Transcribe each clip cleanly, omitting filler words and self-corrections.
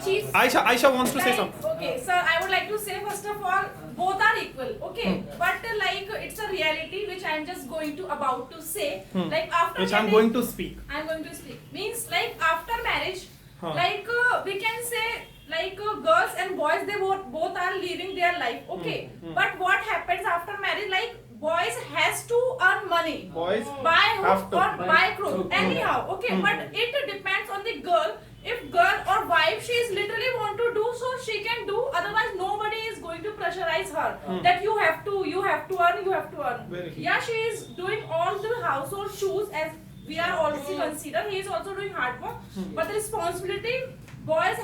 Aisha wants to say something. Okay, sir, I would like to say first of all, both are equal, okay? But like it's a reality which I'm just about to say. Like after Which marriage, I'm going to speak. I'm going to speak. Means like after marriage, Huh. like we can say like girls and boys they both are living their life, okay? But what happens after marriage? Like boys has to earn money. Boys Buy have hook to. or buy clothes anyhow, okay? But it depends on the girl. If girl or wife she is literally want to do so she can do, otherwise nobody is going to pressurize her that you have to earn. Very good. Yeah, she is doing all the household chores as we are also consider. He is also doing hard work, but the responsibility boys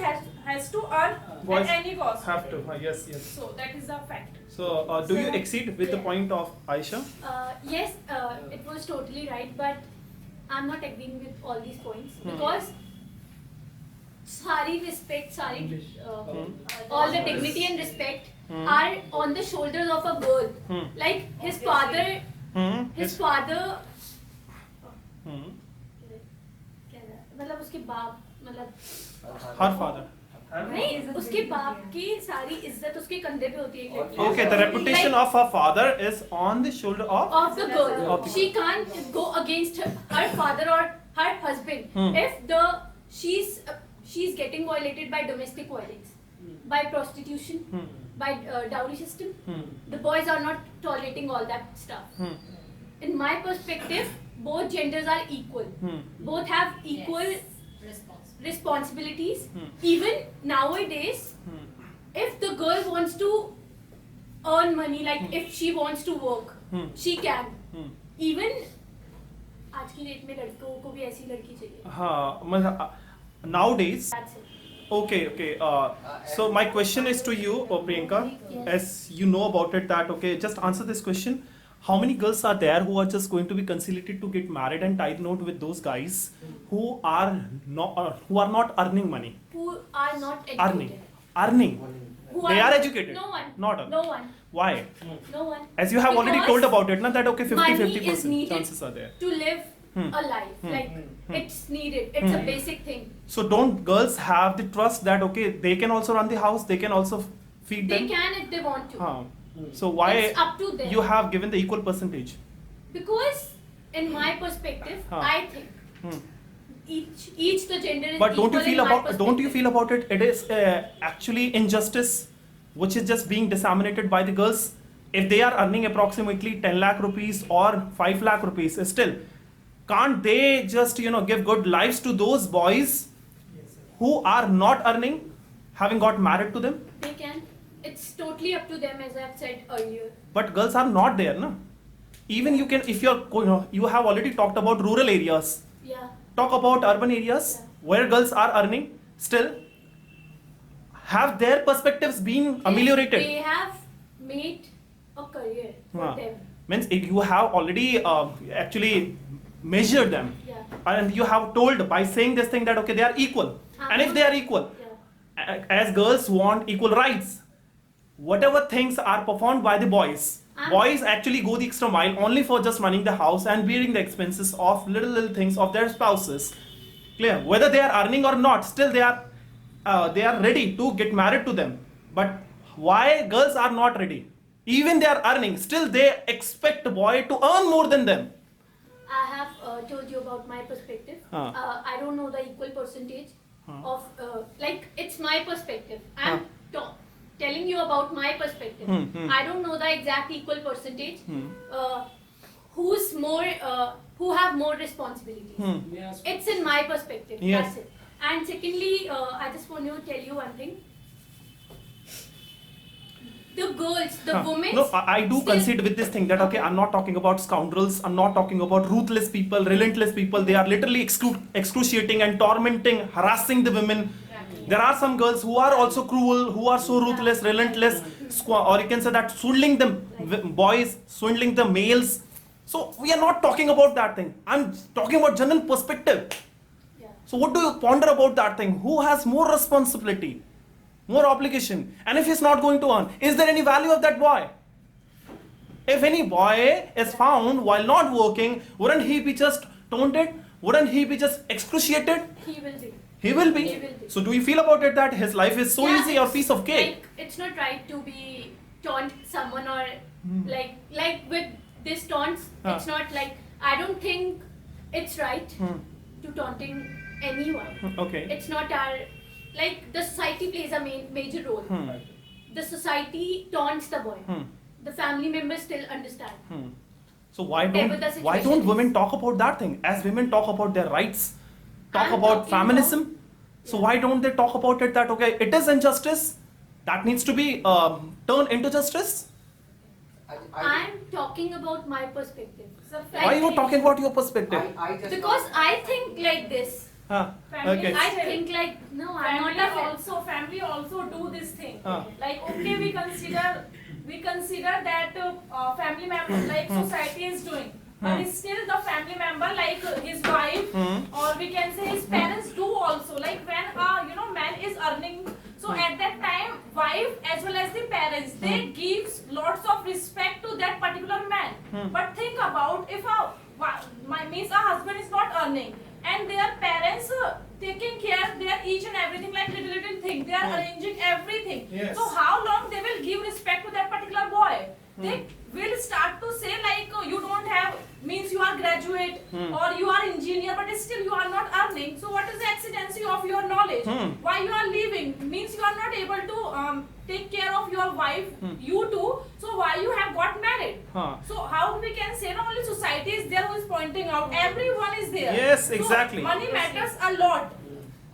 has to earn Boys at any cost. Have to. Yes. So that is the fact. So do you exceed with the point of Aisha? Yes, it was totally right, but I'm not agreeing with all these points because sari respect, all the dignity and respect are on the shoulders of a girl. Like his father, मतलब उसके बाप मतलब Her father. नहीं उसके बाप की सारी इज्जत उसके कंधे पे होती है एक लड़की की। Okay, the reputation of her father is on the shoulder of the girl. Of the She can't go against her father or her husband if she's getting violated by domestic violence, by prostitution, by dowry system. The boys are not tolerating all that stuff. In my perspective, both genders are equal. Both have equal responsibilities. Even nowadays, if the girl wants to earn money, like if she wants to work, she can. Even आज की date में लड़कों को भी ऐसी लड़की चाहिए. हाँ, मतलब nowadays. That's it. Okay. So my question is to you, Priyanka, as you know about it, that okay, just answer this question. How many girls are there who are just going to be conciliated to get married and tie the knot with those guys who are not earning money? Who are not educated. Earning. Who They are educated. No one. Not earning. No one. Why? No one. As you have already Because told about it, na, that okay, money 50-50% is needed chances are there. to live a life. Like it's needed. It's a basic thing. So don't girls have the trust that okay, they can also run the house, they can also feed They them? can if they want to. Huh. So why It's up to them. you have given the equal percentage? Because in my perspective, I think each the gender is But don't you equal feel in my about don't you perspective. feel about it? It is actually injustice, which is just being disseminated by the girls. If they are earning approximately 10 lakh rupees or 5 lakh rupees, still can't they just give good lives to those boys who are not earning, having got married to them? They can. It's totally up to them, as I've said earlier. But girls are not there, no? Even you can, if you have already talked about rural areas. Yeah. Talk about urban areas where girls are earning. Still, have their perspectives been ameliorated? They have made a career for them. Means if you have already actually measured them, and you have told by saying this thing that okay, they are equal, and if they are equal, as girls want equal rights, whatever things are performed by the boys actually go the extra mile only for just running the house and bearing the expenses of little things of their spouses. Clear? Whether they are earning or not, still they are ready to get married to them. But why girls are not ready? Even they are earning, still they expect a boy to earn more than them. I have told you about my perspective. I don't know the equal percentage of like it's my perspective. I'm telling you about my perspective. I don't know the exact equal percentage. Who's more? Who have more responsibilities? It's in my perspective. Yes. That's it. And secondly, I just want to tell you one thing. The girls, the women. No, I do concede with this thing that okay, I'm not talking about scoundrels, I'm not talking about ruthless people, relentless people. They are literally excruciating and tormenting, harassing the women. There are some girls who are also cruel, who are so ruthless, relentless, or you can say that swindling the boys, swindling the males. So we are not talking about that thing. I'm talking about general perspective. So what do you ponder about that thing? Who has more responsibility? More obligation, and if he's not going to earn, is there any value of that boy? If any boy is found while not working, wouldn't he be just taunted? Wouldn't he be just excruciated? He will be. He will be. He will be. So do you feel about it that his life is so Yeah, easy or it's piece of cake? Like, it's not right to be taunt someone or like with this taunts. It's not like, I don't think it's right to taunting anyone. Okay. It's not our, like, the society plays a major role. The society taunts the boy. The family members still understand. So why Whatever don't the situation is. women talk about that thing? As women talk about their rights, talk I'm about talking feminism. So why don't they talk about it that okay, it is injustice that needs to be turned into justice? I'm talking about my perspective. So Why are you talking about your perspective? Because I think like this. Family, Okay. I think like, no, I'm not a family also do this thing. Ah. Like, okay, we consider that family member, like society is doing, but still the family member, like his wife, or we can say his parents do also. Like when man is earning, so at that time, wife as well as the parents, they gives lots of respect to that particular man. But think about if a husband is not earning, and their parents taking care their each and everything, like little thing, they are arranging everything. Yes. So how long they will give respect to that particular boy? They will start to say like, you don't have, means you are graduate or you are engineer, but still you are not earning. So what is the exigency of your knowledge? Why you are leaving? Means you are not able to take care of your wife, you too. So why you have got married? So how we can say not only society is there who is pointing out, everyone is there. Yes, So exactly. money matters a lot.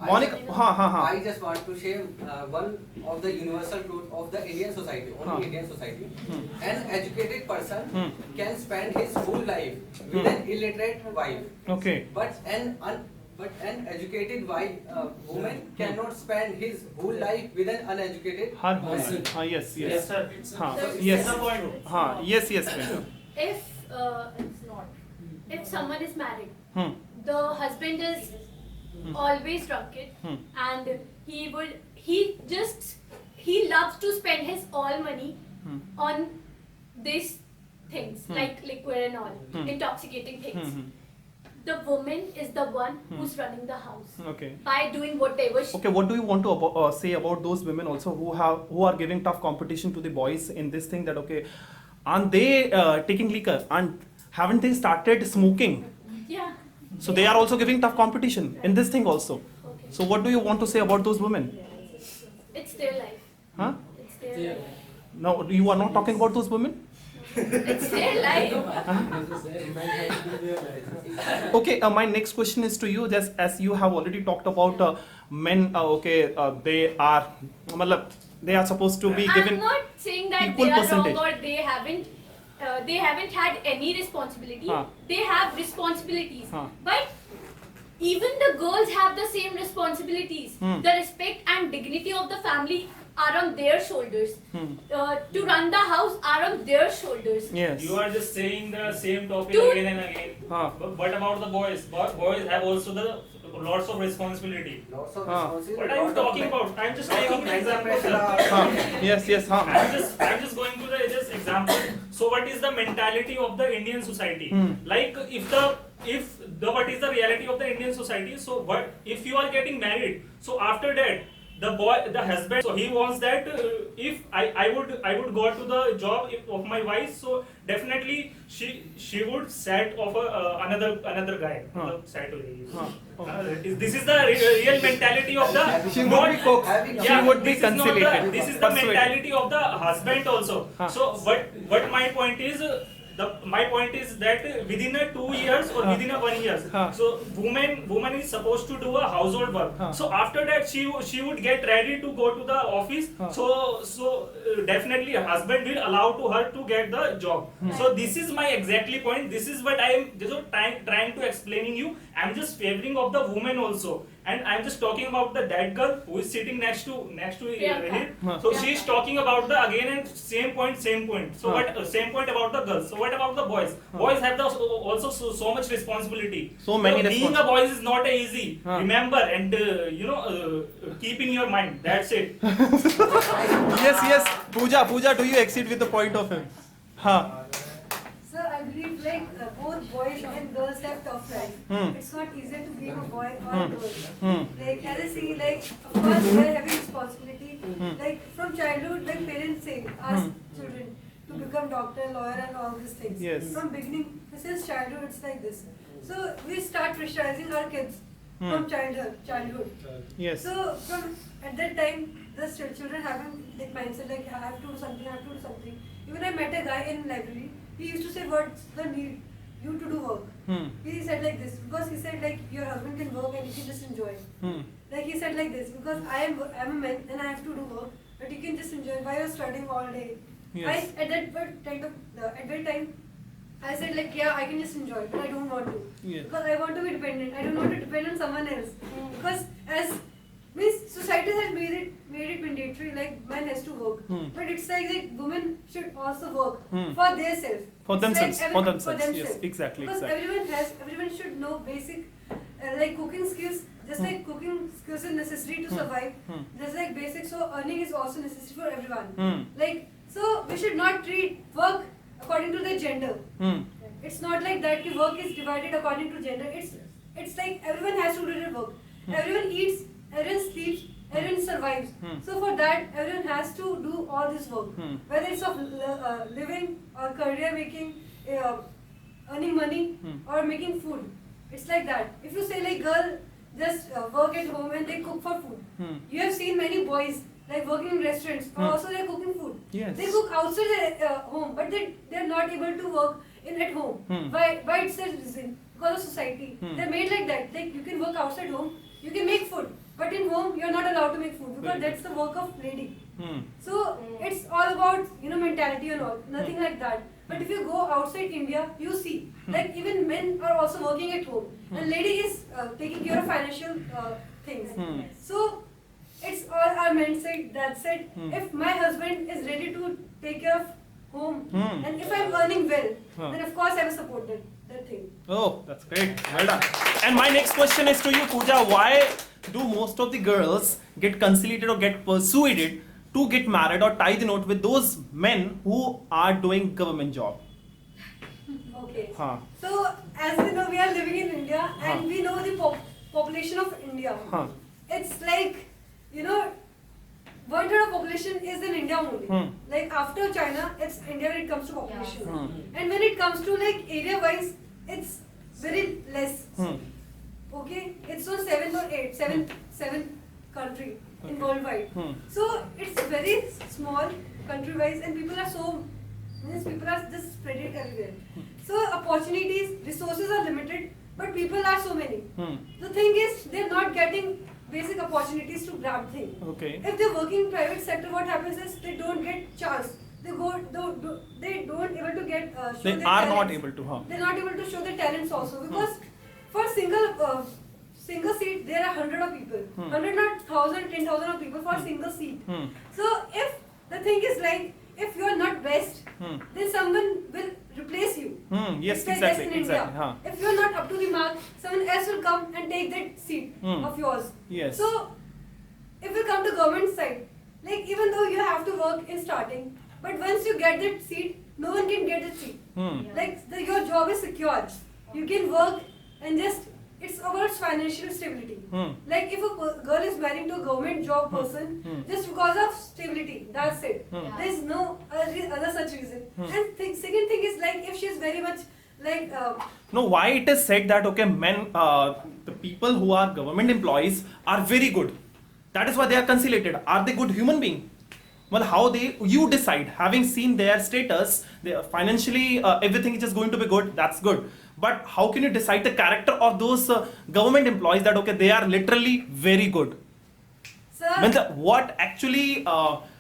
Monica, I just want to share one of the universal truth of the Indian society, only Indian society. An educated person can spend his whole life with an illiterate wife, Okay. but an educated woman cannot spend his whole life with an uneducated Her person. yes. Yes, sir. Yes. It's a point. Yes. Pintu. If it's not, if someone is married, Hmm. the husband is always drunken, and he loves to spend his all money on these things like liquor and all, intoxicating things. The woman is the one who's running the house Okay. by doing whatever she. Okay, what do you want to say about those women also who are giving tough competition to the boys in this thing that okay, aren't they taking liquor and haven't they started smoking? Yeah. So they are also giving tough competition in this thing also. Okay. So what do you want to say about those women? It's their life. Huh? It's their life. No, you are not talking about those women? It's their life. Okay, my next question is to you. Just as you have already talked about men, they are supposed to be given. I'm not saying that equal they are percentage. wrong or they haven't had any responsibility. Huh. They have responsibilities. Huh. But even the girls have the same responsibilities. The respect and dignity of the family are on their shoulders. To run the house are on their shoulders. Yes. You are just saying the same topic Dude. again and again. Huh. But what about the boys? Boys have also the lots of responsibility. Lots of Ah. responsibility. What are you talking about? I'm just taking an example. Yes. I'm just going to the just example. So what is the mentality of the Indian society? Like if the what is the reality of the Indian society? So what if you are getting married? So after that, the husband, so he wants that if I would go to the job of my wife, so definitely she would set off another guy. Set this is the real mentality of the. She would be coaxed. She would be this is not conciliated. this is the Persuaded. mentality of the husband also. So what my point is. My point is that within 2 years or within 1 year, so woman is supposed to do a household work. So after that she would get ready to go to the office. So definitely husband will allow to her to get the job. So this is my exactly point. This is what I am just trying to explaining you. I'm just favoring of the woman also. And I'm just talking about that girl who is sitting next to here. So she is talking about the again and same point. So what same point about the girls. So what about the boys? Boys have also so much responsibility. So many being a boy is not easy. Remember and keep in your mind. That's it. Yes. Pooja, do you exceed with the point of him? Sir, I believe like both boys and girls have tough life. It's not easy to be a boy or a girl. Like as I see, like of course we are having responsibility. Like from childhood, like parents say, ask children to become doctor, lawyer, and all these things. Yes. From beginning, since childhood, it's like this. So we start pressurizing our kids from childhood. Yes. So from at that time, the children having like mindset like I have to do something, I have to do something. Even I met a guy in library. He used to say, "What's the need you to do work?" He said like this because he said like your husband can work and you can just enjoy. Like he said like this because I'm a man and I have to do work, but you can just enjoy. Why you're studying all day? Yes. At that time, I said like yeah, I can just enjoy, but I don't want to because I want to be dependent. I don't want to depend on someone else because as means society has made it mandatory like man has to work, but it's like women should also work for their self. For themselves. Like For themselves. For Yes. Exactly. Because everyone should know basic like cooking skills. Just like cooking skills is necessary to survive. Just like basic, so earning is also necessary for everyone. Like so, we should not treat work according to the gender. It's not like that. Ki work is divided according to gender. It's like everyone has to do their work. Everyone eats. Everyone sleeps, everyone survives. So for that, everyone has to do all this work. Whether it's of living or career making, earning money or making food. It's like that. If you say like girl just work at home and they cook for food. You have seen many boys like working in restaurants or also they're cooking food. Yes. They cook outside their home but they're not able to work in at home. Why it's a reason? Because of society. They're made like that. Like you can work outside home, you can make food. But in home, you're not allowed to make food because that's the work of lady. So it's all about mentality and all, nothing like that. But if you go outside India, you see like even men are also working at home, and lady is taking care of financial things. So it's all our mindset that said if my husband is ready to take care of home, and if I'm earning well, then of course I will support that thing. Oh, that's great. Well done. And my next question is to you, Pooja. Why do most of the girls get conciliated or get persuaded to get married or tie the knot with those men who are doing government job? Okay. So as we know, we are living in India and we know the population of India. It's like 1/3 of population is in India only. Like after China, it's India when it comes to population. And when it comes to like area wise, it's very less. Okay, it's on 7th or 8th, 7th country in worldwide. So it's very small country wise, and people are just spread it everywhere. So opportunities, resources are limited, but people are so many. The thing is, they're not getting basic opportunities to grab things. Okay. If they're working in private sector, what happens is they don't get chance. They don't able to get. They their are not talents. able to. They're not able to show their talents also because for single seat there are 100 of people, 100 not 1,000, 10,000 of people for a single seat. So if the thing is like if you are not best, then someone will replace you. Yes, It's like exactly, this in exactly. India. If you are not up to the mark, someone else will come and take that seat of yours. Yes. So if you come to government side, like even though you have to work in starting, but once you get that seat, no one can get that seat. Like your job is secure. You can work and just it's about financial stability. Like if a girl is married to a government job person, just because of stability, that's it. There is no other such reason. And second thing is like if she is very much like. No, why it is said that okay, men, the people who are government employees are very good. That is why they are conciliated. Are they good human being? Well, how you decide, having seen their status, financially everything is just going to be good, that's good. But how can you decide the character of those government employees that okay, they are literally very good? Sir, Means what actually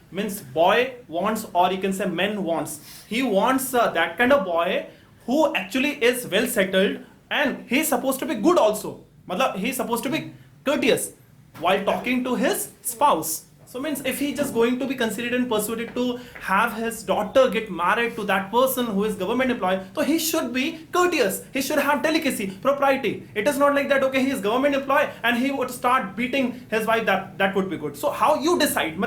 means boy wants, or you can say men wants. He wants that kind of boy who actually is well settled and he is supposed to be good also. Matlab, he is supposed to be courteous while talking to his spouse. So means if he just going to be considered and persuaded to have his daughter get married to that person who is government employee, so he should be courteous. He should have delicacy, propriety. It is not like that, okay, he is government employee and he would start beating his wife, that would be good. So how you decide?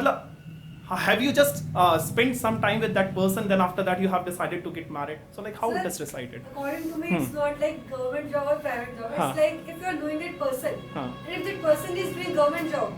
have you just spent some time with that person, then after that you have decided to get married? So like how Sir, it is decided? According to me, it's not like government job or private job. Huh. It's like if you're knowing that person, Huh. and if that person is doing government job,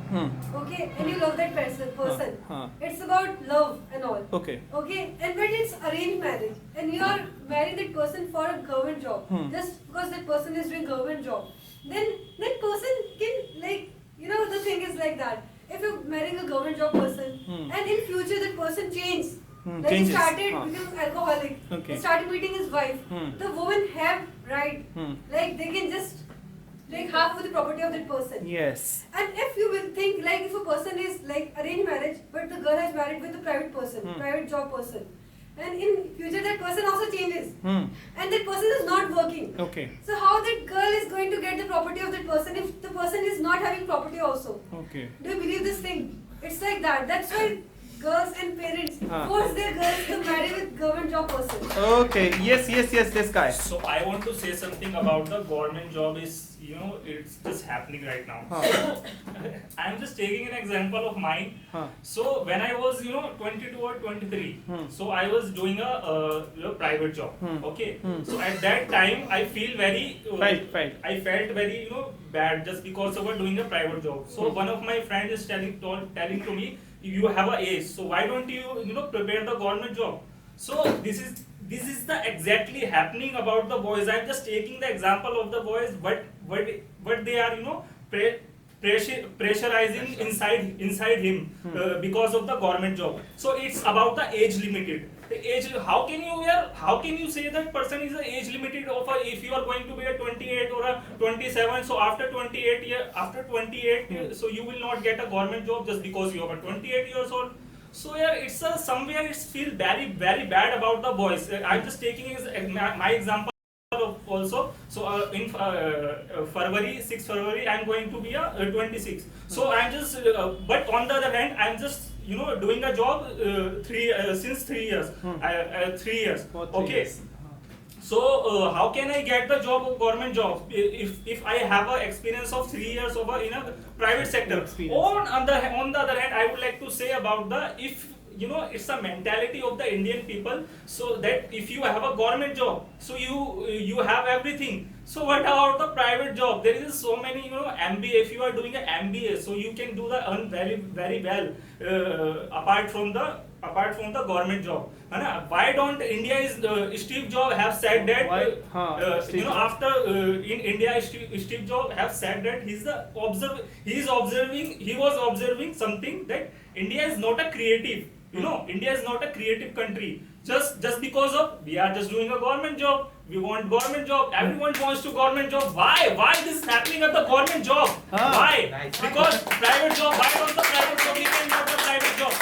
okay, and you love that person, Huh. it's about love and all. Okay. Okay, and when it's arranged marriage, and you are marrying that person for a government job, just because that person is doing government job, then that person can, like, you know, the thing is like that. If you're marrying a government job person, and in future that person changes, like changes. he started Huh. becoming alcoholic, Okay. he started beating his wife, the woman have right, like they can just take half of the property of that person. Yes. And if you will think, like, if a person is like arranged marriage, but the girl has married with a private person, private job person, and in future that person also changes, and that person is not working. Okay. So how that girl is going to get the property of that person if the person is not having property also? Okay. Do you believe this thing? It's like that. That's why girls and parents force their girls to marry with government job person. Okay. Yes. This guy. So I want to say something about the government job is, you know, it's just happening right now. Huh. I'm just taking an example of mine. Huh. So when I was, you know, 22 or 23, so I was doing a private job. Okay. So at that time I feel very, Felt. I felt very, you know, bad just because of doing a private job. So one of my friends is telling to me, you have a age, so why don't you know, prepare the government job? So this is the exactly happening about the boys. I'm just taking the example of the boys, what they are, you know, pressurizing inside him because of the government job. So it's about the age limited. The age, how can you say that person is a age limited of if you are going to be a 28 or a 27, so after 28 so you will not get a government job just because you are 28 years old. So yeah, it's somewhere it's feel very bad about the boys. I'm just taking my example also. So in February, 6 February, I'm going to be a 26. So I'm just, but on the other hand, I'm just, you know, doing a job since 3 years. 3 years. For 3 Okay. years. So how can I get the job, government job, if I have a experience of 3 years of in a private sector? Experience. On the other hand, I would like to say about if you know, it's a mentality of the Indian people, so that if you have a government job, so you have everything. So what about the private job? There is so many, you know, MBA. If you are doing an MBA, so you can do the earn very well apart from the government job. Why don't Steve Jobs have said that? You know, after in India, Steve Jobs have said that he was observing something, that India is not a creative. You know, India is not a creative country. Just because of we are just doing a government job. We want government job. Everyone wants to government job. Why this is happening at the government job? Why? Because private job. Why not the private job? We can get the private job.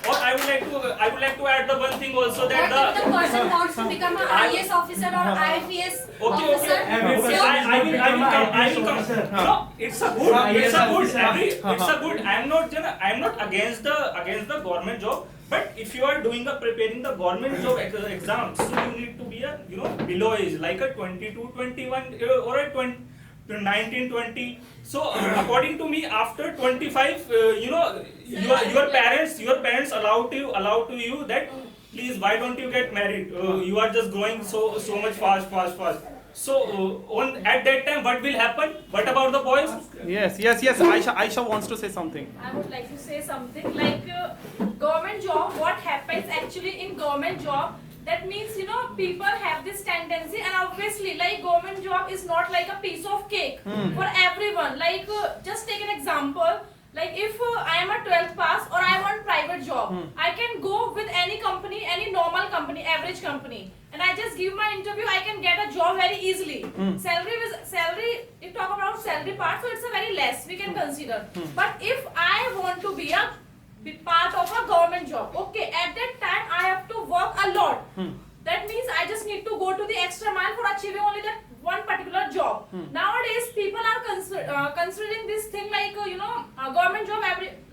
Or I would like to add the one thing also, that What if the person wants to become an IAS officer or IPS officer? I will come. No, it's a good. I'm not against the government job. But if you are preparing the government job exams, so you need to be a, you know, below age, like a 22, 21 or a 19, 20. So according to me, after 25, you know, your parents allow to you that, please, why don't you get married? You are just growing so much fast. So at that time, what will happen? What about the boys? Yes. Aisha wants to say something. I would like to say something like government job. What happens actually in government job? That means, you know, people have this tendency, and obviously, like, government job is not like a piece of cake for everyone. Like, just take an example. Like, if I am a 12th pass or I want private job, I can go with any company, any normal company, average company, and I just give my interview. I can get a job very easily. Salary. If talk about salary part, so it's a very less we can consider. But if I want to be a part of a government job, okay, at that time I have to work a lot. That means I just need to go to the extra mile for achieving only that one particular job. Nowadays, people are considering this thing like, you know, a government job,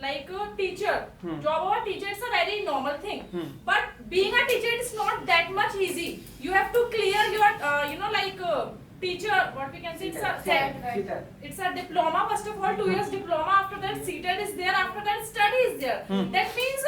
like a teacher. Job of a teacher is a very normal thing. But being a teacher is not that much easy. You have to clear your, you know, like teacher, what we can say, it's a diploma. First of all, 2 years diploma. After that, CTET is there. After that, study is is there. That means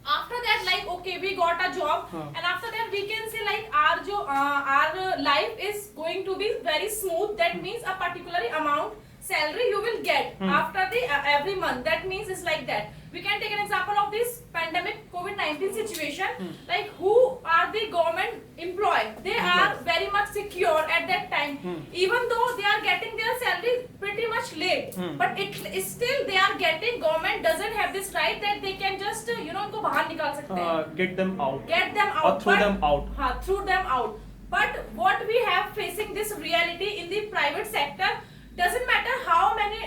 after that, like, okay, we got a job, and after that we can say like our life is going to be very smooth. That means a particular amount salary you will get after the every month. That means it's like that. We can take an example of this pandemic COVID-19 situation. Like, who are the government employee? They are very much secure at that time, even though they are getting their salary pretty much late. But it is still they are getting. Government doesn't have this right that they can just उनको बाहर निकाल सकते हैं. Get them out. Get them out. Or throw them out. Throw them out. But what we have facing this reality in the private sector, doesn't matter how many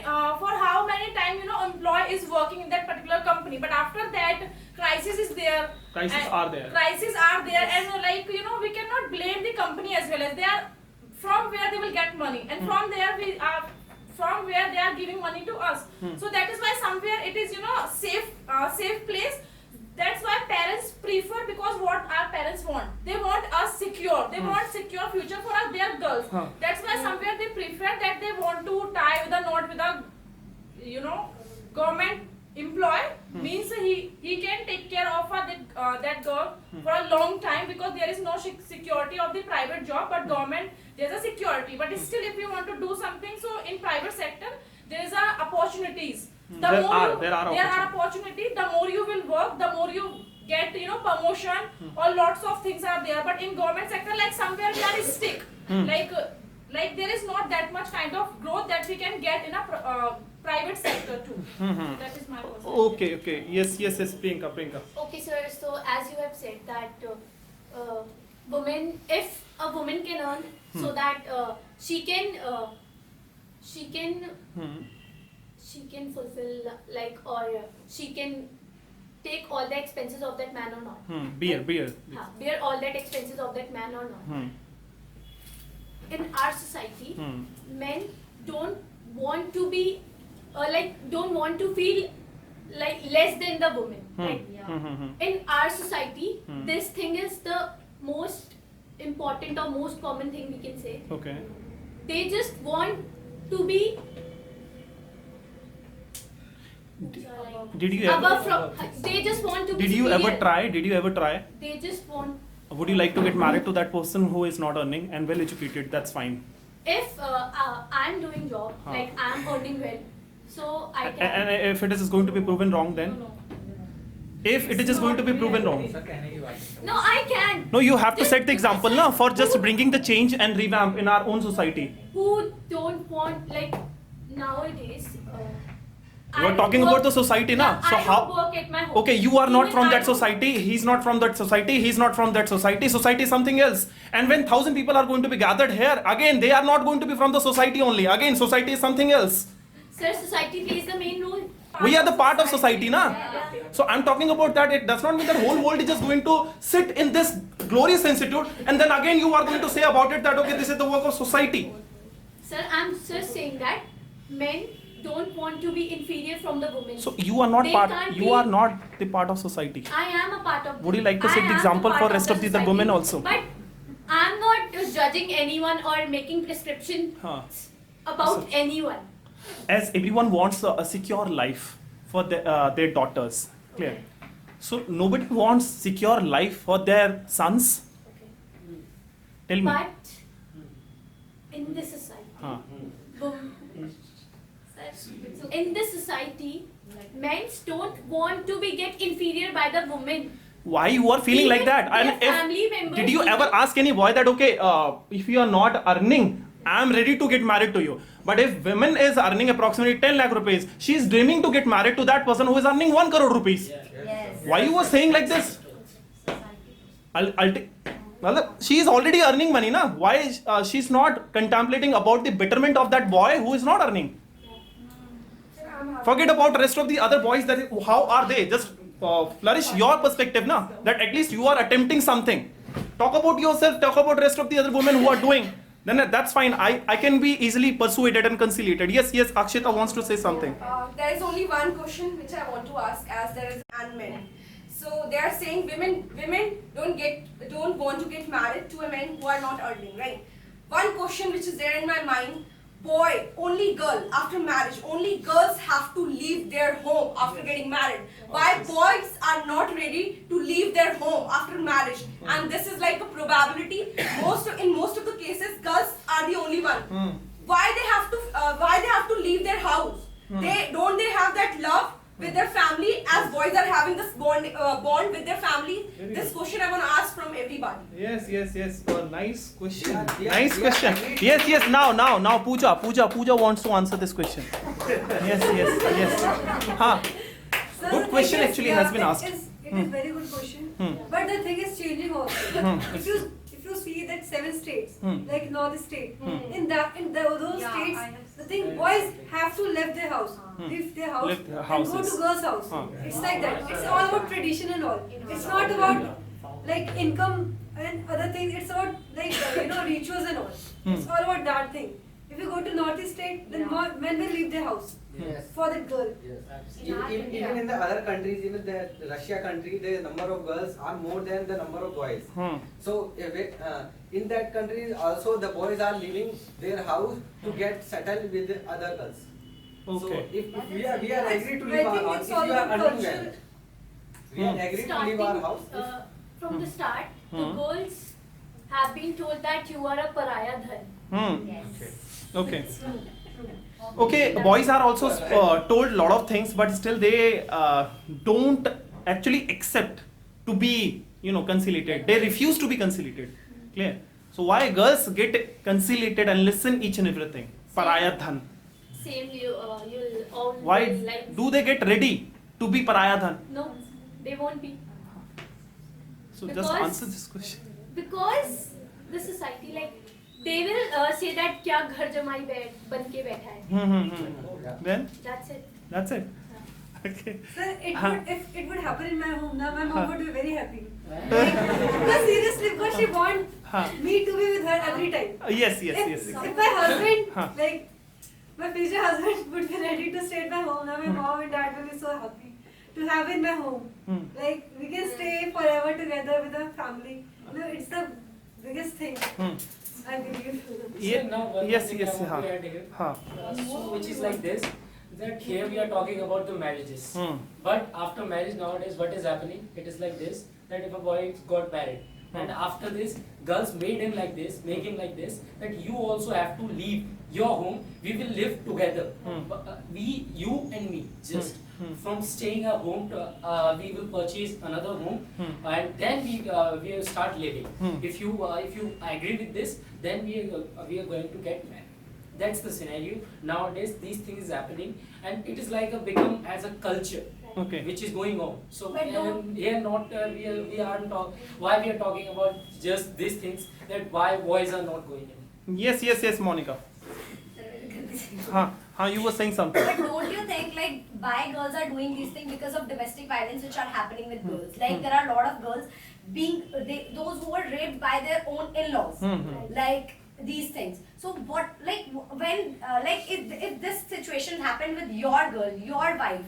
for how many time employee is working in that particular company, but after that crisis is there. Crises are there. Crises are there, and like we cannot blame the company as well, as they are from where they will get money, and from there we are from where they are giving money to us. So that is why somewhere it is safe place. That's why parents prefer, because what our parents want, they want us secure. They want secure future for us, their girls. That's why somewhere they prefer that they want to tie with a knot with a government employee. Means he can take care of that girl for a long time, because there is no security of the private job, but government there's a security. But still, if you want to do something, so in private sector there is a opportunities. There are opportunities. The more you will work, the more you get promotion, or lots of things are there. But in government sector, like somewhere we are stick. Like there is not that much kind of growth that we can get in a private sector too. That is my perspective. Okay. Yes, Priyanka. Okay, sir. So as you have said that women, if a woman can earn, so that she can fulfill or she can take all the expenses of that man or not. Bear all that expenses of that man or not. In our society, men don't want to be don't want to feel like less than the woman. In our society, this thing is the most important or most common thing we can say. Okay. They just want to be Did you ever? They just want to be. Did you ever try? They just want. Would you like to get married to that person who is not earning and well educated? That's fine. If I'm doing job, like I'm earning well, so I can. And if it is going to be proven wrong, then? No. If it is just going to be proven wrong. No, I can. No, you have to set the example now for just bringing the change and revamp in our own society. Who don't want, like, nowadays. You are talking about the society now. So how? Work at my home. Okay, you are not Even from I that don't- society. He's not from that society. He's not from that society. Society is something else. And when 1,000 people are going to be gathered here, again, they are not going to be from the society only. Again, society is something else. Sir, society plays the main role. We are the part of society, na? So I'm talking about that. It does not mean that whole world is just going to sit in this glorious institute, and then again you are going to say about it that okay, this is the work of society. Sir, I'm just saying that men don't want to be inferior from the women. So you are not They part. can't You be- are not the part of society. I am a part of. Would you like to I set the am example part for of rest of the other society. women also? But I'm not judging anyone or making prescription about anyone. As everyone wants a secure life for their daughters, clear. So nobody wants secure life for their sons. Tell me. But in this society, in this society, men don't want to be get inferior by the women. Why you are feeling like that? And their family members did you ever ask any boy that okay, if you are not earning, I am ready to get married to you. But if women is earning approximately 10 lakh rupees, she is dreaming to get married to that person who is earning 1 crore rupees. Why you were saying like this? She is already earning money, na? Why she's not contemplating about the betterment of that boy who is not earning? Forget about the rest of the other boys. That how are they? Just flourish your perspective, na? That at least you are attempting something. Talk about yourself. Talk about rest of the other women who are doing. Then that's fine. I can be easily persuaded and conciliated. Yes, Akshita wants to say something. There is only one question which I want to ask, as there is and men. So they are saying women don't want to get married to a men who are not earning, right? One question which is there in my mind: boy, only girl after marriage, only girls have to leave their home after getting married. Why boys are not ready to leave their home after marriage? And this is like a probability. In most of the cases, girls are the only one. Why they have to leave their house? They have that love with their family as boys are having this bond with their family? This question I want to ask from everybody. Yes. Nice question. Yeah, Nice yeah, question. agreed. Yes. Now, Pooja wants to answer this question. Yes. Huh. So Good the question thing is, actually has been asked. It is very good question. But the thing is changing also. If you see that 7 states, like North state, in those Yeah, states, I have the thing boys have to leave their house, leave their house, Leave their and go houses. to girls' house. It's like that. It's all about tradition and all. It's not about like income and other things. It's about like rituals and all. It's all about that thing. If you go to Northeast state, then men will leave their house Yes. for that girl. Yes. Even in the other countries, even the Russia country, the number of girls are more than the number of boys. So in that country also the boys are leaving their house to get settled with the other girls. So Okay. if we are agree to I leave our think house, it's if all you are about earning well, culture. we are agree to leave our house. From the start, the girls have been told that you are a pariah dhan. Okay. Okay, boys are also told a lot of things, but still they don't actually accept to be, conciliated. They refuse to be conciliated. Clear? So why girls get conciliated and listen each and everything? Pariah dhan. Same, you'll all Why like. do they get ready to be pariah dhan? No, they won't be. So just Because- answer this question. Because the society, like, they will say that क्या घर जमाई बन के बैठा है. Then That's it. that's it. Okay. Sir, if it would happen in my home now, my Huh. mom would be very happy. Because seriously, because she wants Huh. me to be with her every time. Yes. If my husband, Huh. like my future husband, would be ready to stay at my home now, my mom and dad will be so happy to have in my home. Like we can stay forever together with our family. It's the biggest thing. I believe. Yes. हाँ. हाँ. So which is like this, that here we are talking about the marriages. But after marriage nowadays, what is happening? It is like this, that if a boy got married, and after this, girls make him like this, that you also have to leave your home, we will live together. You and me, just from staying at home to, we will purchase another home, and then we will start living. If you agree with this, then we are going to get married. That's the scenario. Nowadays, these things is happening, and it is like a become as a culture. Okay. Which is going on. So But don't- here not we aren't why we are talking about just these things, that why boys are not going in. Yes, Monica. हाँ, you were saying something. But don't you think like why girls are doing these things because of domestic violence which are happening with girls? Like there are a lot of girls those who were raped by their own in-laws. Like these things. So what like when like if this situation happened with your girl, your wife,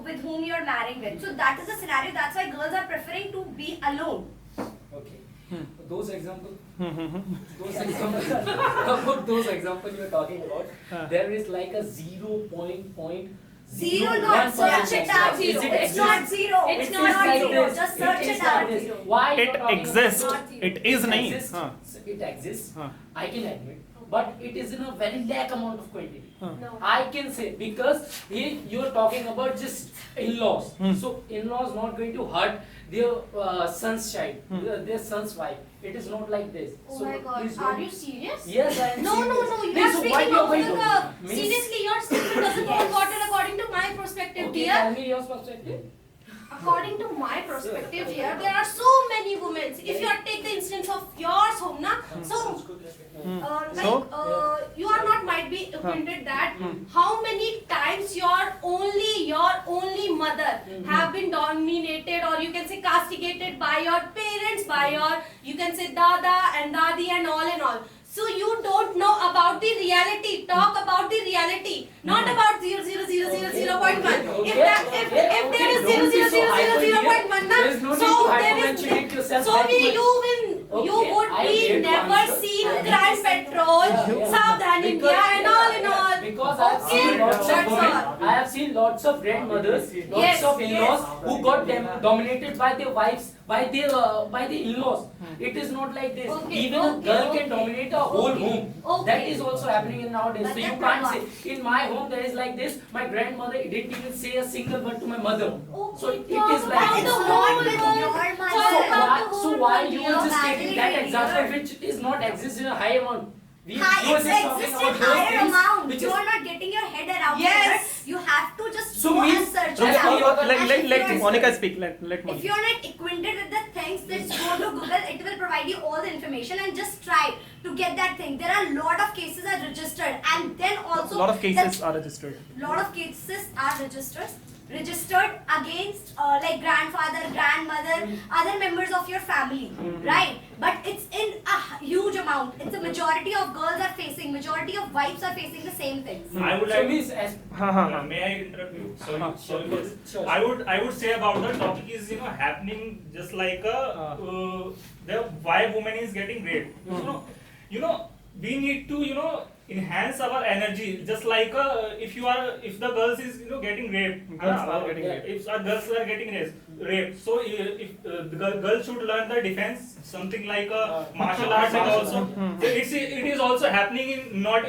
with whom you are marrying with, so that is the scenario. That's why girls are preferring to be alone. Okay. Those examples you are talking about, there is like a 0.0 Zero, not search it out. Is it It's not zero. It's It's not not zero. zero. Just search it out. Why you are It talking exists. about- It is नहीं. exists. हाँ. It exists. हाँ. I can admit, but it is in a very lack amount of quantity. No. I can say, because here you are talking about just in-laws. So in-laws not going to hurt their son's child, their son's wife. It is not like this. Oh So my God. please Are don't- you serious? Yes, I am No, serious. you Please, are why speaking you are off going the to- cuff. Means- Seriously, your statement doesn't hold water according to my perspective, Okay, dear. tell me your perspective. According to my perspective here, there are so many women. If you are take the instance of yours home, na, so you are not might be acquainted that how many times your only mother have been dominated, or you can say castigated by your parents, by your, you can say dada and dadi and all. So you don't know about the reality. Talk about the reality, not about 0.1. If there is 0.1, There is no need to hyperventilate yourself so that much. you will You would I be get to never answer. seen I Grand Petrol, Yeah. Southern India, Because- and all in all. Because I have Okay, seen lots of that's women, all. I have seen lots of grandmothers, lots Yes, of in-laws yes. who got dominated by their wives, by the in-laws. It is not like this. Okay, Even a okay, girl okay. can dominate a whole home. Okay. That is also happening in nowadays. But So you that's can't not say in my home there is like this. My grandmother didn't even say a single word to my mother. So it talk is like about this. the It's whole not with world. your Talk mother. about So why you You're are just taking that validating example her. which is not exist in a high amount? You Hi, you are it's just talking existing about those higher things amount. which You is are not getting your head around Yes. it. You have to just So go and means- search Let- it out. let- And if Let you're- Monica speak. Let If Monica. you're not acquainted with the things, just go to Google. It will provide you all the information and just try to get that thing. There are a lot of cases are registered, and then also A lot of cases are registered. lot of cases are registered against like grandfather, grandmother, other members of your family, right? But it's in a huge amount. It's a majority of girls are facing, majority of wives are facing the same things. I would So like. means as May I interrupt you? Sorry, Huh. sorry for this. Sure. I would say about the topic is happening just like the why woman is getting raped. You know we need to enhance our energy just like if the girls is getting raped. Girls are getting raped. If our girls are getting raped, so if the girl should learn the defense, something like martial arts, and also it is also happening in not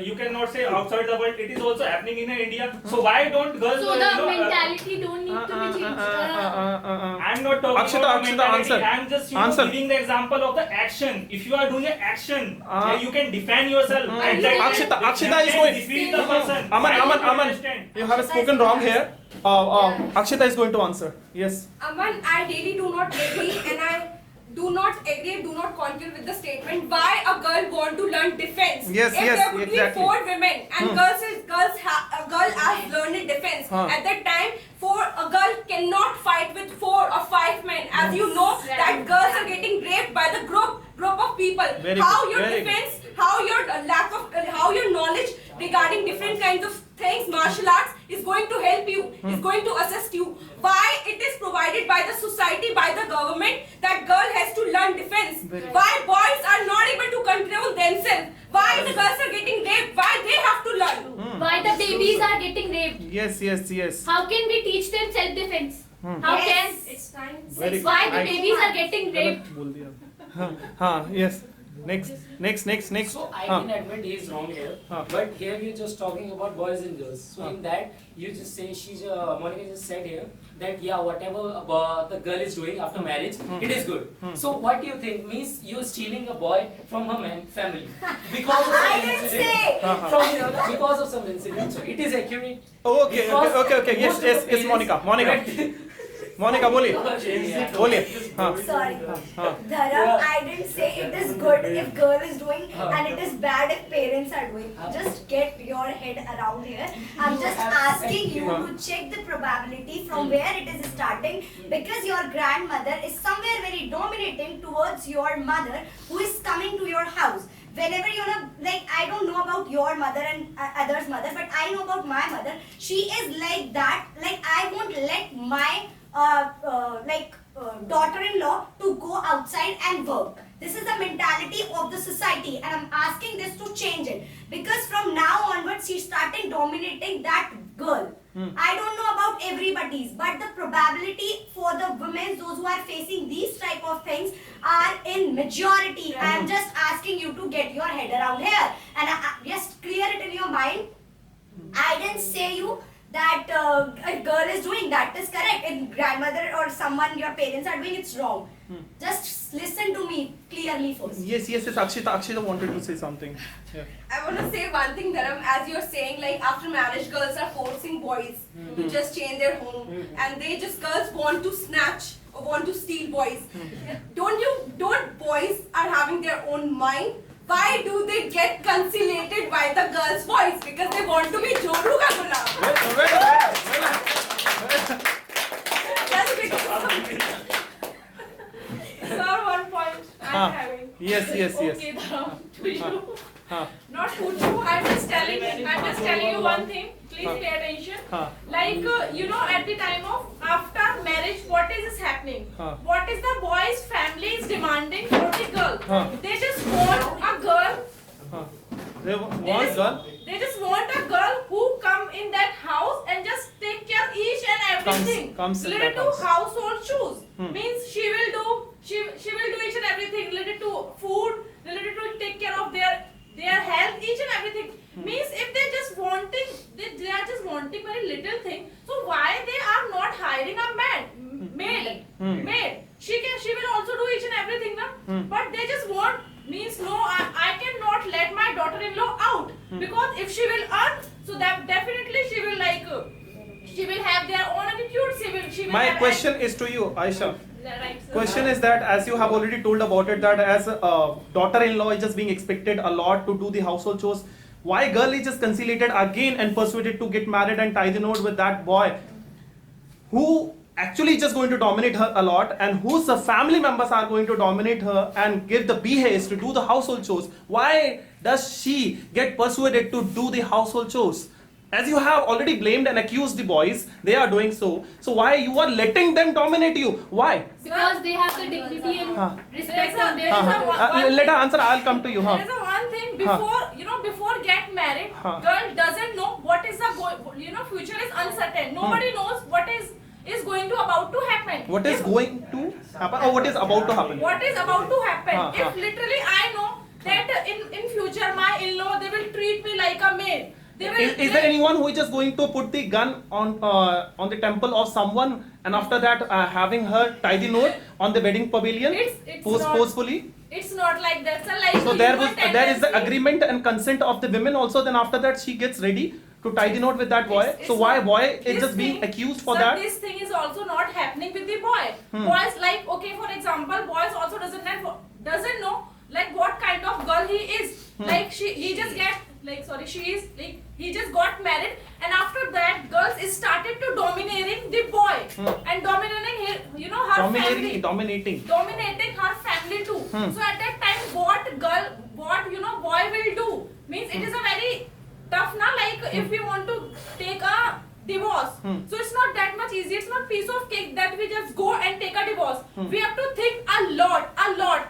you cannot say outside the world, it is also happening in India. So why don't girls So the mentality don't need to be changed. I'm not talking Akshita, about Akshita, mentality. answer. I'm just Answer. giving the example of the action. If you are doing an action, you can defend yourself. And that Akshita you is can going. defeat the person. Aman, I don't Aman. understand. You have spoken wrong here. Akshita is going to answer. Yes. Aman, I really do not agree, and I do not agree, do not concur with the statement why a girl want to learn defense. Yes, if yes, there would exactly. be 4 women and a girl has learned defense. At that time, a girl cannot fight with 4 or 5 men. As you know, that girls are getting raped by the group of people. Very how good, your very defense, how your how your knowledge regarding different kinds of things, martial arts, is going to help you, is going to assist you. Why it is provided by the society, by the government, that girl has to learn defense. Why boys are not able to control themselves. Why the girls are getting raped. Why they have to learn. Why the babies are getting raped? Yes. How can we teach them self-defense? How can? It's time. Very Why the right. babies are getting raped? गलत बोल दिया. हाँ, yes. Next. So I can admit he is wrong here, but here we're just talking about boys and girls. So in that you just say Monica just said here that whatever the girl is doing after marriage, it is good. So what do you think? Means you're stealing a boy from her family because of I some didn't incident. say. Because of some incident. So it is accurate. Okay. Because Yes. most of the Monica. parents- Monica, बोलिए. Yeah. बोलिए. हाँ. Sorry. हाँ. Dharam, I didn't say it is good if girl is doing and it is bad if parents are doing. Just get your head around here. I'm just asking you to check the probability from where it is starting, because your grandmother is somewhere very dominating towards your mother who is coming to your house. Whenever I don't know about your mother and others' mother, but I know about my mother. She is like that. Like I won't let my daughter-in-law to go outside and work. This is the mentality of the society, and I'm asking this to change it, because from now onwards she's starting dominating that girl. I don't know about everybody's, but the probability for the women, those who are facing these type of things, are in majority. I am just asking you to get your head around here and just clear it in your mind. I didn't say you that a girl is doing that is correct, and grandmother or someone your parents are doing, it's wrong. Just listen to me clearly first. Yes. Akshita wanted to say something. Yeah. I want to say one thing, Dharam, as you're saying, like after marriage, girls are forcing boys to just change their home, and girls want to snatch or want to steal boys. Don't boys are having their own mind? Why do they get conciliated by the girl's voice? Because they want to be Joru ka gulab. Just because. Sir, one point I'm having. Yes. Okay, Dharam, to you. हाँ. Not to you. I'm just telling you one thing. Please pay attention. हाँ. Like at the time of after marriage, what is happening? what is the boy's family is demanding for the girl. They just want a girl. They want girl. They just want a girl who come in that house and just take care each and everything Comes in related that to house. household chores. Means she will do each and everything related to food, related to take care of their health, each and everything. Means if they just wanting, they are just wanting very little thing. So why they are not hiring a maid? She will also do each and everything, na? But they just want. Means no, I cannot let my daughter-in-law out because if she will earn, so that definitely she will she will have their own attitude. She will My have question is to you, Aisha. Right, sir. Question is that as you have already told about it, that as a daughter-in-law is just being expected a lot to do the household chores, why girl is just conciliated again and persuaded to get married and tie the knot with that boy who actually just going to dominate her a lot, and whose family members are going to dominate her and give the behest to do the household chores? Why does she get persuaded to do the household chores? As you have already blamed and accused the boys, they are doing so. So why you are letting them dominate you? Why? Because they have the dignity and respect There's a- on their there's a one- Let her answer. I'll come to you. There is a one thing before get married, girl doesn't know what is the future is uncertain. Nobody knows what is going to about to happen. What is going to happen, or what is about to happen? What is about to happen? If Literally I know that in future my in-law they will treat me like a maid. Is there anyone who is just going to put the gun on the temple of someone and after that having her tie the knot on the wedding pavilion It's forcefully? It's not like that. So there is the agreement and consent of the women also. Then after that she gets ready to tie the knot with that boy. It's So why not- boy is this just being thing- accused for sir, that? This thing is also not happening with the boy. Boys like, okay, for example, boys also doesn't know like what kind of girl he is. Like he just got married, and after that girls is started to dominating the boy and dominating her family. Dominating her family too. So at that time, what boy will do? Means it is a very tough now. Like if we want to take a divorce, so it's not that much easy. It's not piece of cake that we just go and take a divorce. We have to think a lot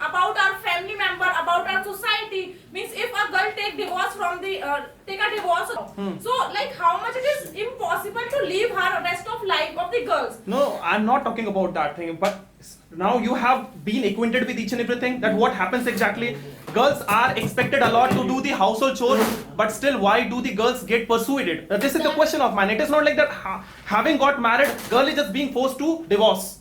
about our family member, about our society. Means if a girl take a divorce, so like how much it is impossible to leave her rest of life of the girls. No, I'm not talking about that thing. But now you have been acquainted with each and everything. That what happens exactly? Girls are expected a lot to do the household chores, but still, why do the girls get persuaded? This is the question of mine. It is not like that. Having got married, girl is just being forced to divorce.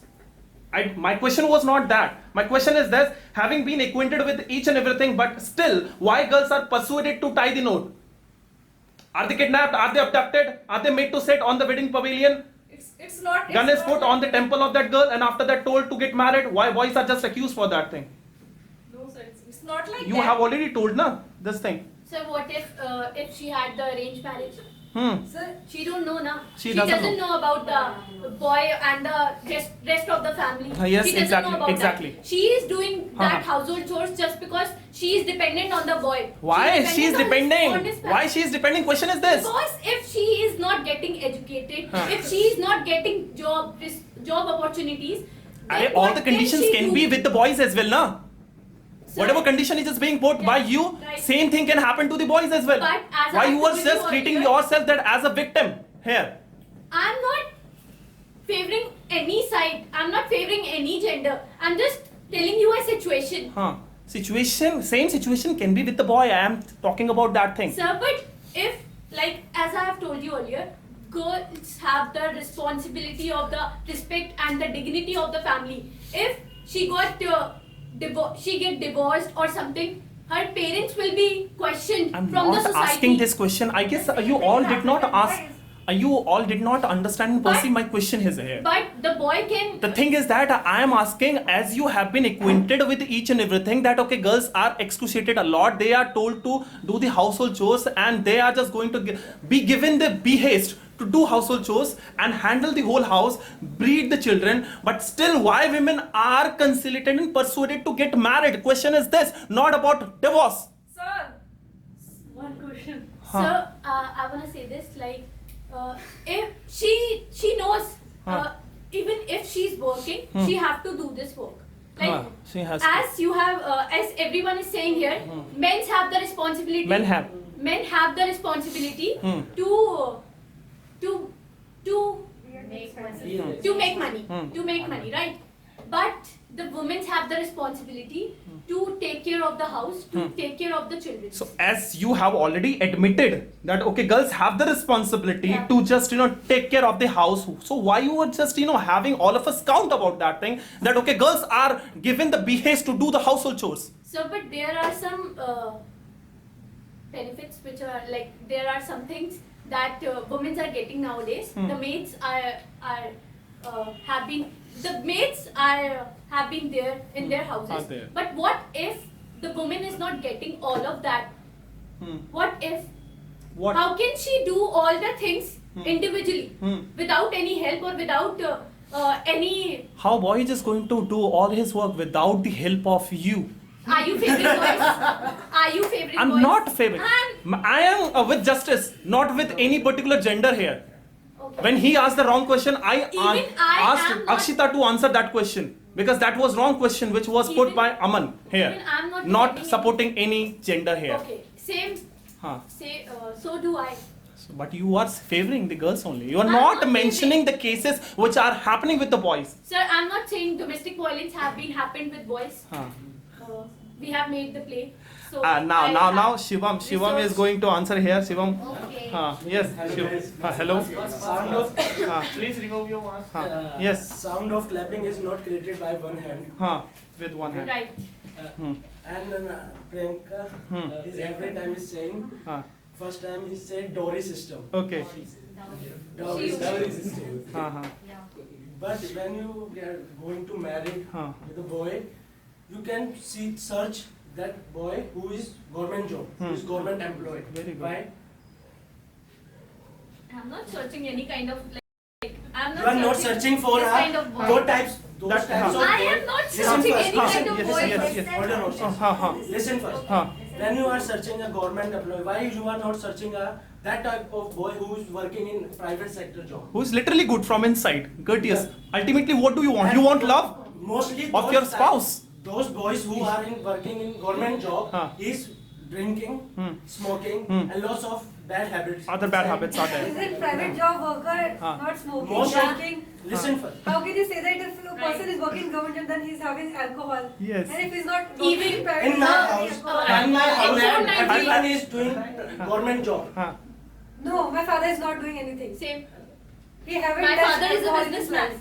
My question was not that. My question is this: having been acquainted with each and everything, but still, why girls are persuaded to tie the knot? Are they kidnapped? Are they abducted? Are they made to sit on the wedding pavilion? It's not. Gun is put on the temple of that girl, and after that told to get married. Why boys are just accused for that thing? No, sir. It's not like You that. have already told, na, this thing. So what if she had the arranged marriage? Sir, She don't know now. She She doesn't doesn't know about the boy and the rest of the family. Yes, She doesn't exactly, know about exactly. that. She is doing that household chores just because she is dependent on the boy. Why she is on depending? his Why she is depending? Question is this. Because if she is not getting educated, if she is not getting job opportunities, then Arey, all what the conditions she can do? be with the boys as well, na? Sir, Whatever condition is just being put by you, Right. same thing can happen to the boys as well. But as Why I you are told just you treating earlier- yourself that as a victim here? I'm not favoring any side. I'm not favoring any gender. I'm just telling you a situation. Same situation can be with the boy. I am talking about that thing. Sir, but if, like, as I have told you earlier, girls have the responsibility of the respect and the dignity of the family. If she got divorced or something, her parents will be questioned I'm from the not society. asking this question. I guess you all did not ask. You all did not understand and perceive my question is here. But the boy can. The thing is that I am asking, as you have been acquainted with each and everything, that okay, girls are excruciated a lot. They are told to do the household chores, and they are just going to be given the behest to do household chores and handle the whole house, breed the children. But still, why women are conciliated and persuaded to get married? Question is this, not about divorce. Sir, one question. Sir, I wanna say this, like, if she knows even if she's working, she have to do this work. Like, she has as you have, as everyone is saying here, men have the responsibility. Men have. Men have the responsibility to make money, right? But the women have the responsibility to take care of the house, to take care of the children. So as you have already admitted that okay, girls have the responsibility Yeah. to just take care of the house. So why you were just having all of us count about that thing that okay, girls are given the behest to do the household chores. So, but there are some benefits which are like, there are some things that women are getting nowadays. The maids have been there in their houses. Are there. But what if the woman is not getting all of that? What if? What? How can she do all the things individually without any help or without any? How boy is just going to do all his work without the help of you? Are you favoring boys? Are you favoring I'm boys? not favoring. And I am with justice, not with any particular gender here. okay. When he asked the wrong question, I asked am not- Akshita to answer that question because that was wrong question which was put Even- by Aman here. even I'm not Not defending supporting any gender here. Okay, same. Huh. So do I. But you are favoring the girls only. You are I'm not not mentioning the cases which are happening with the boys. Sir, I'm not saying domestic violence have been happened with boys. Huh. We have made the play. So Now Shivam is research. going to answer here. Shivam. Okay. Yes. Shivam. Hello. Sound of Please remove your mask. Yes. sound of clapping is not created by one hand. With one hand. Right. And Priyanka is every time is saying. First time he said dowry system. Okay. Dowry system. Uh-huh. But when you get going to marry with a boy, you can search that boy who is government job, who is government employed. Very good. Why? I'm not searching any kind of like. I'm You are not searching for this kind of boy. those types of I am not Listen searching first. any kind of boy. yes. Hold on, hold on. Listen first. Huh. When you are searching a government employee, why you are not searching that type of boy who is working in private sector job? Who's literally good from inside, courteous. Ultimately, what do you want? You want love Mostly of those your type- spouse. Those boys who are working in government job is drinking, smoking, and lots of bad habits. Other bad habits are Is there. it private job worker not smoking, Most of- drinking? Listen first. How can you say that if a person is working in government then he's having alcohol? Yes. And if he's not Even working in private In my job, house, alcohol. in my house, It's not everyone is doing government job. No, my father is not doing anything. Same. He haven't My touched father is a alcohol in his businessman.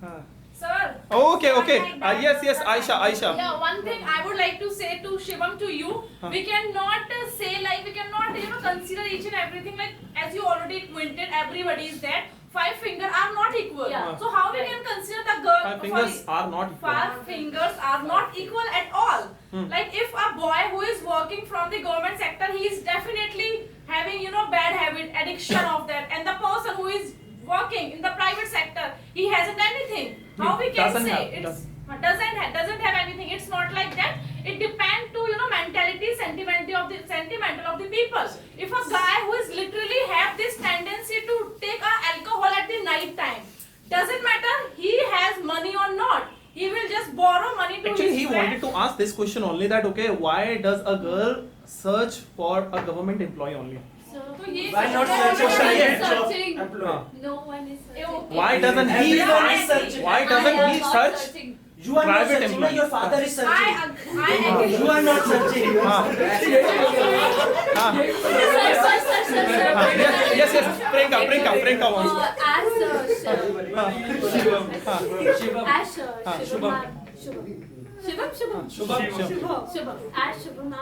life. Sir. Okay. Yes, Aisha. Yeah, one thing I would like to say to Shivam, to you, we cannot say like, we cannot consider each and everything like, as you already hinted, everybody is there. 5 fingers are not equal. Yeah. So how we can consider the girl? 5 fingers are not equal. 5 fingers are not equal at all. Like if a boy who is working from the government sector, he is definitely having bad habit, addiction of that, and the person who is working in the private sector, he hasn't anything. How we can Doesn't say have, doesn't have anything? It's not like that. It depends to mentality, sentimental of the people. If a guy who is literally have this tendency to take alcohol at the night time, doesn't matter he has money or not. He will just borrow money to Actually, his he friend. wanted to ask this question only that okay, why does a girl search for a government employee only? So Why not no one search for is private job searching. employee? No one is searching. Why doesn't he Everyone is search? searching. Why I doesn't am he not search? searching. You are not Private searching, employee. your father is searching. I agree. You are not searching. Yes. Priyanka wants. Shubham, as Shubham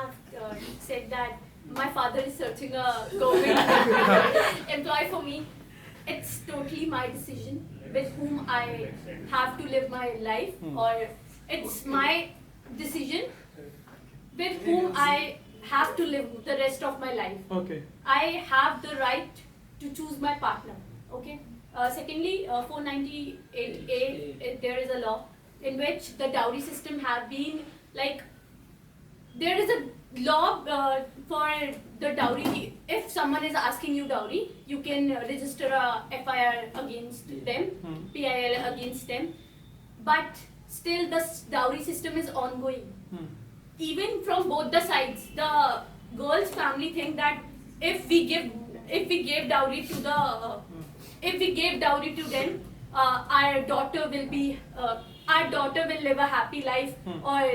said that my father is searching a government employee for me, it's totally my decision with whom I have to live my life, or it's my decision with whom I have to live the rest of my life. Okay. I have the right to choose my partner. Okay. Secondly, 498A, there is a law in which the dowry system have been like, there is law for the dowry, if someone is asking you dowry, you can register a FIR against them, PIL against them. But still the dowry system is ongoing. Even from both the sides, the girl's family think that if we gave dowry to them, our daughter will live a happy life, or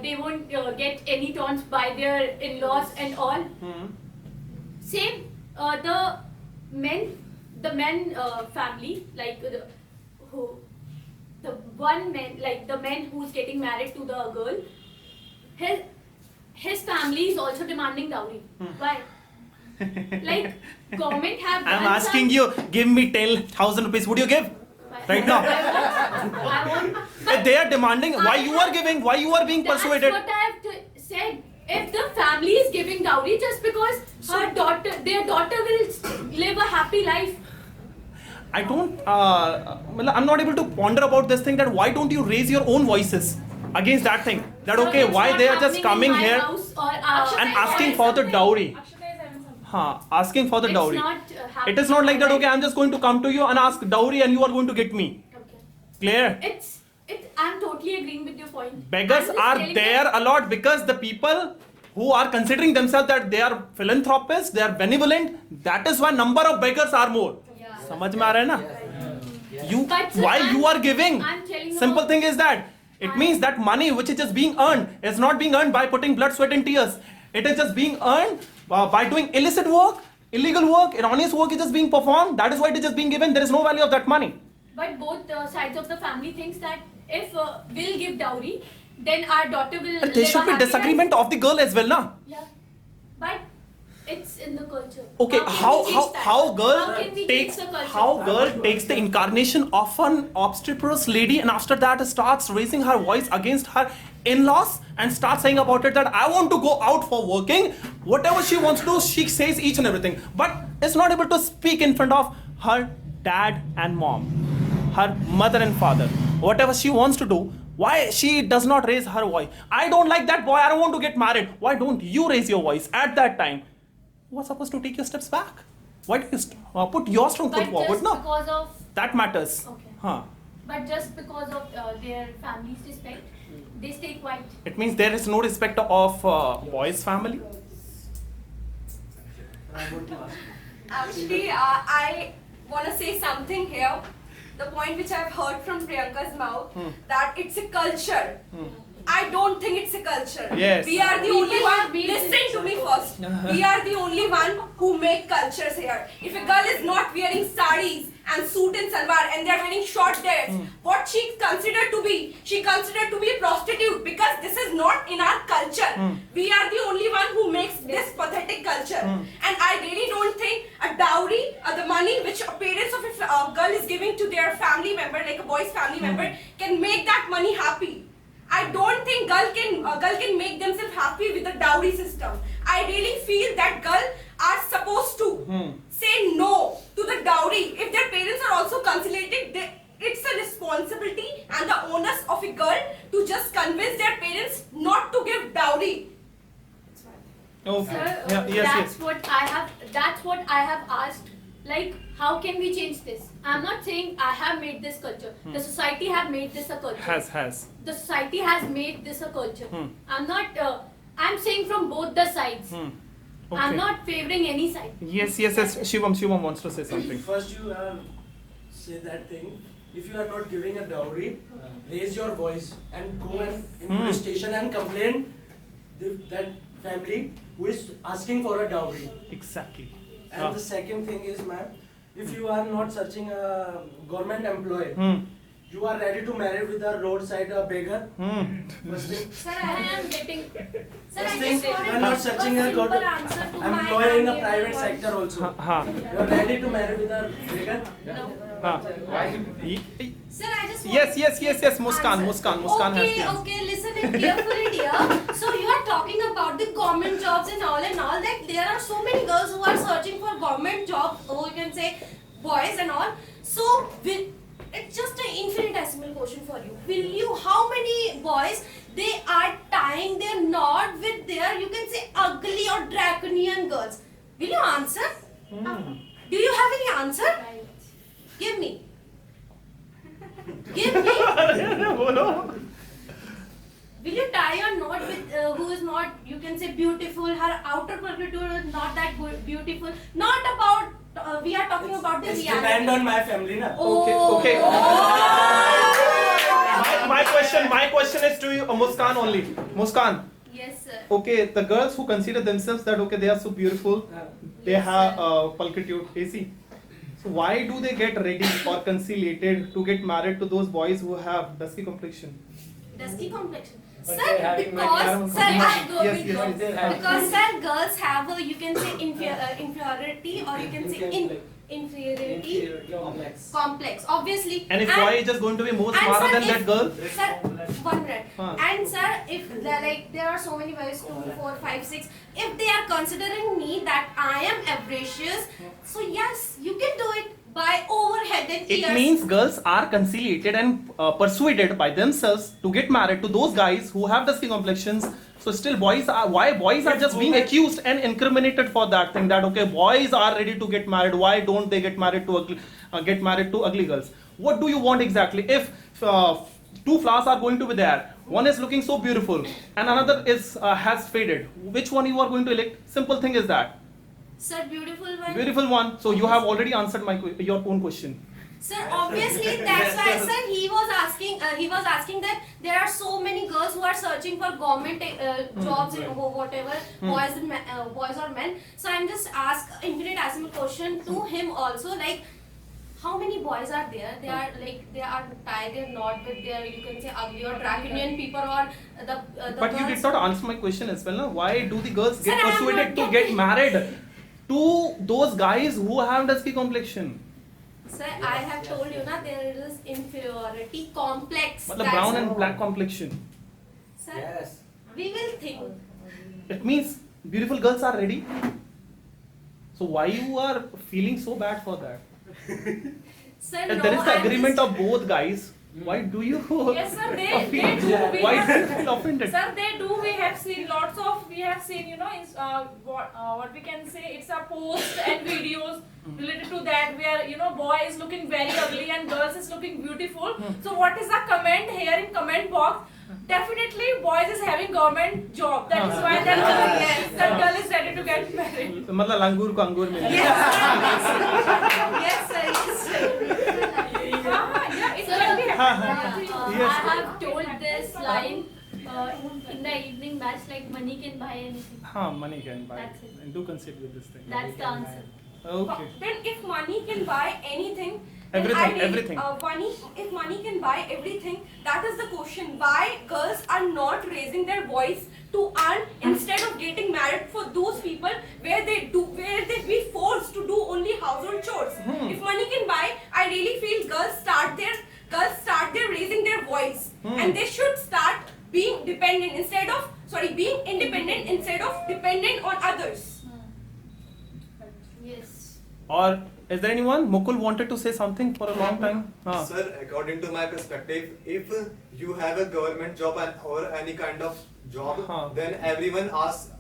they won't get any taunts by their in-laws and all. Same, the men family, like the man who's getting married to the girl, his family is also demanding dowry. Why? Like, government have I'm done asking you, give me 10,000 rupees. Would you give? Right now. I want. If they are demanding, why you are giving? Why you are being persuaded? That's what I have said. If the family is giving dowry just because their daughter will live a happy life. I don't. I'm not able to ponder about this thing. That why don't you raise your own voices against that thing? That So okay? it's Why not they are just happening coming in my here house or, and asking for the dowry? Asking for the It's dowry. not, It is not like that. Okay, I'm just going to come to you and ask dowry, and you are going to get me. Okay. Clear? I'm totally agreeing with your point. Beggars I'm just are telling there that- a lot because the people who are considering themselves that they are philanthropists, they are benevolent. That is why number of beggars are more. समझ में आ रहा है ना? You But sir, why you are giving? I'm telling you Simple about- thing is that it means that money which is just being earned is not being earned by putting blood, sweat, and tears. It is just being earned by doing illicit work, illegal work, erroneous work is just being performed. That is why it is just being given. There is no value of that money. But both sides of the family thinks that if we'll give dowry, then our daughter will. And there live should a be happy disagreement life. of the girl as well, na? Yeah, but it's in the culture. Okay, can we how change that? how girl How can we takes change the culture? how girl takes the incarnation of an obstreperous lady and after that starts raising her voice against her in-laws and starts saying about it that I want to go out for working, whatever she wants to do, she says each and everything, but is not able to speak in front of her dad and mom, her mother and father, whatever she wants to do. Why she does not raise her voice? I don't like that boy, I don't want to get married. Why don't you raise your voice at that time? You are supposed to take your steps back. Why do you put your strong foot But forward? just No, because of that matters. okay. Huh. But just because of their family's respect, they stay quiet. It means there is no respect of boy's family. Actually, I want to say something here. The point which I've heard from Priyanka's mouth, that it's a culture. I don't think it's a culture. Yes. We are the We only cannot one. be Listen to me first. We are the only one who make cultures here. If a girl is not wearing saris and suit and salwar and they are wearing short dress, what she considered to be? She considered to be a prostitute because this is not in our culture. We are the only one who makes this pathetic culture. And I really don't think a dowry, the money which parents of a girl is giving to their family member, like a boy's family member, can make that money happy. I don't think girl can make themselves happy with the dowry system. I really feel that girl are supposed to say no to the dowry. If their parents are also conciliated, it's a responsibility and the onus of a girl to just convince their parents not to give dowry. Okay. Sir, Yeah, yes, that's yes. what I have asked. Like, how can we change this? I'm not saying I have made this culture. The society have made this a culture. Has. The society has made this a culture. I'm not. I'm saying from both the sides. Okay. I'm not favoring any side. Yes. Shivam wants to say something. First you say that thing. If you are not giving a dowry, raise your voice and go and in police station and complain that family who is asking for a dowry. Exactly. And the second thing is, ma'am, if you are not searching a government employee, you are ready to marry with a roadside beggar. First thing. Sir, I am getting. Sir, First I thing, just want you are not searching a simple good answer to my employee in a family private members. sector also. Huh. You are ready to marry with a beggar? Sir, I just want Yes. Muskan has Okay, the answer. okay, listen it carefully, dear. So you are talking about the government jobs and all, that there are so many girls who are searching for government jobs, or you can say boys and all. So it's just an infinitesimal question for you. How many boys, they are tying their knot with their, you can say, and girls. Will you answer? Do you have any answer? Give me. Give me. Will you tie a knot with who is not, you can say, beautiful? Her outer purgatory is not that beautiful. Not about. We are talking about the It's reality. depend on my family, na. Okay. My question is to you, Muskan only. Muskan. Yes, sir. Okay, the girls who consider themselves that okay, they are so beautiful, they have pulchritude, AC. So why do they get ready or conciliated to get married to those boys who have dusky complexion? Dusky complexion. But Sir, they're having because sir, I go Yes, with yes, girls. yes. Because sir, girls have a, you can say, inferiority, or you can say inferiority complex. Obviously. And if boy is just going to be more and smarter sir, than that girl, Sir, 1 minute. Huh. And sir, if there are so many boys, 2, 4, 5, 6. If they are considering me that I am avaricious, so yes, you can do it by overhead and ears. it means girls are conciliated and persuaded by themselves to get married to those guys who have dusky complexions. So still why boys are just being accused and incriminated for that thing, that okay, boys are ready to get married, why don't they get married to ugly girls? What do you want exactly? If two flowers are going to be there, one is looking so beautiful and another is has faded, which one you are going to elect? Simple thing is that. Sir, Beautiful one. So you have already answered your own question. Sir, obviously that's why, sir, he was asking that there are so many girls who are searching for government jobs in whatever, boys or men. So I'm just infinitesimal question to him also, like, how many boys are there? They are tied their knot with their, you can say, ugly or draconian people, or the But girls. you did not answer my question as well. No? Why do the girls get Sir, I am persuaded not to get getting- married to those guys who have dusky complexion? Sir, I have told you na, there is inferiority complex. Matlab That's brown all. and black complexion. Sir, Yes. we will think. It means beautiful girls are ready. So why you are feeling so bad for that? Sir, If no, there is the I'm agreement just- of both guys. Why do you Yes, sir, they feel- do. We Why have- do you feel offended? Sir, they do. We have seen, you know, what we can say, it's a post and videos related to that, where, you know, boy is looking very ugly and girls is looking beautiful. So what is the comment here in comment box? Definitely boys is having government job. That is why that girl is ready to get married. मतलब langur को अंगूर में. Yes, sir. Yes, sir. Yeah, it Sir, can be Yes. I have told this line in the evening match, like money can buy anything. हाँ, money can buy. That's it. And do consider with this thing. That's the answer. Okay. Then if money can buy anything, then Everything, I really, everything. If money can buy everything, that is the question. Why girls are not raising their voice to earn instead of getting married for those people where they be forced to do only household chores. If money can buy, I really feel girls start their raising their voice, and they should start being dependent instead of being independent instead of dependent on others. Yes. Or is there anyone? Mukul wanted to say something for a long time. Sir, according to my perspective, if you have a government job or any kind of job, then everyone asks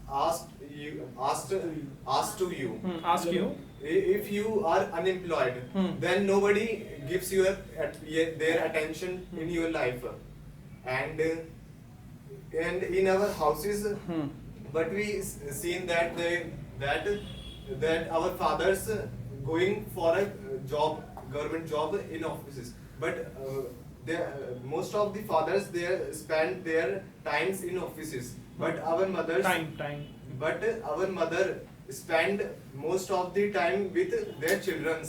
to you. Ask you. If you are unemployed, then nobody gives you their attention in your life, and in our houses, but we seen that that our fathers going for a government job in offices, but most of the fathers they spend their times in offices, but our mothers but our mother spend most of the time with their children,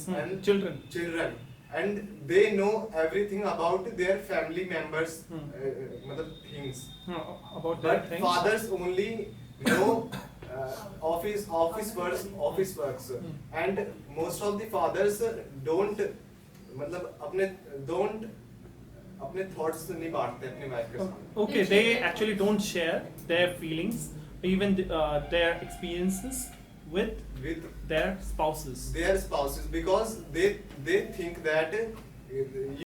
and they know everything about their family members things, about their but things. fathers only know office works, and most of the fathers don't अपने thoughts नहीं बांटते अपनी wife के साथ. Okay, they actually don't share their feelings, even their experiences with their spouses. Because they think that